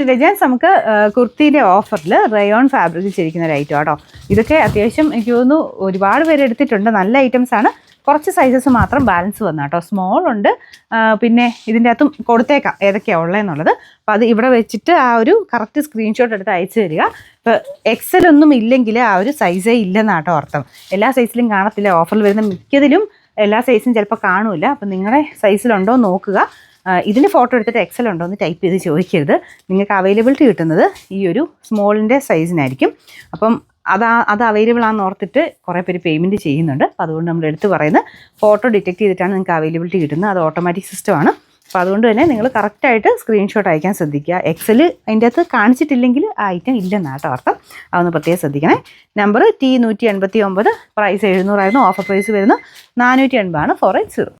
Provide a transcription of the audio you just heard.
Legends നമുക്ക് കുർത്തിയുടെ ഓഫറിൽ rayon fabric ചെയ്തിരിക്കുന്ന ഒരു ഐറ്റം കേട്ടോ. ഇതൊക്കെ അത്യാവശ്യം എനിക്ക് തോന്നുന്നു ഒരുപാട് പേര് എടുത്തിട്ടുണ്ട്. നല്ല ഐറ്റംസ് ആണ്. കുറച്ച് സൈസസ് മാത്രം ബാലൻസ് വന്ന കേട്ടോ. സ്മോൾ ഉണ്ട്, പിന്നെ ഇതിൻ്റെ അകത്തും കൊടുത്തേക്കാം ഏതൊക്കെയാണ് ഉള്ളതെന്നുള്ളത്. അപ്പോൾ അത് ഇവിടെ വെച്ചിട്ട് ആ ഒരു കറക്റ്റ് സ്ക്രീൻഷോട്ട് എടുത്ത് അയച്ചു തരിക. ഇപ്പോൾ എക്സൽ ഒന്നും ഇല്ലെങ്കിൽ ആ ഒരു സൈസേ ഇല്ലെന്നാട്ടോ അർത്ഥം. എല്ലാ സൈസിലും കാണത്തില്ല. ഓഫറിൽ വരുന്ന മിക്കതിലും എല്ലാ സൈസും ചിലപ്പോൾ കാണില്ല. അപ്പം നിങ്ങളുടെ സൈസിലുണ്ടോ നോക്കുക. ഇതിൻ്റെ ഫോട്ടോ എടുത്തിട്ട് എക്സൽ ഉണ്ടോ എന്ന് ടൈപ്പ് ചെയ്ത് ചോദിക്കരുത്. നിങ്ങൾക്ക് അവൈലബിലിറ്റി കിട്ടുന്നത് ഈ ഒരു സ്മോളിൻ്റെ സൈസിനായിരിക്കും. അപ്പം അത് അവൈലബിൾ ആണെന്ന് ഓർത്തിട്ട് കുറേ പേര് പേയ്മെൻറ്റ് ചെയ്യുന്നുണ്ട്. അപ്പോൾ അതുകൊണ്ട് നമ്മൾ എടുത്ത് പറയുന്നത് ഫോട്ടോ ഡിറ്റക്ട് ചെയ്തിട്ടാണ് നിങ്ങൾക്ക് അവൈലബിലിറ്റി കിട്ടുന്നത്. അത് ഓട്ടോമാറ്റിക് സിസ്റ്റമാണ്. അപ്പോൾ അതുകൊണ്ട് തന്നെ നിങ്ങൾ കറക്റ്റായിട്ട് സ്ക്രീൻഷോട്ട് അയക്കാൻ ശ്രദ്ധിക്കുക. എക്സൽ അതിൻ്റെ അകത്ത് കാണിച്ചിട്ടില്ലെങ്കിൽ ആ ഐറ്റം ഇല്ലെന്നാട്ടോ അർത്ഥം. അതൊന്ന് പ്രത്യേകം ശ്രദ്ധിക്കണേ. നമ്പർ T189, പ്രൈസ് 700 ആയിരുന്നു. ഓഫർ പ്രൈസ് വരുന്നത് 480 ആണ് 480.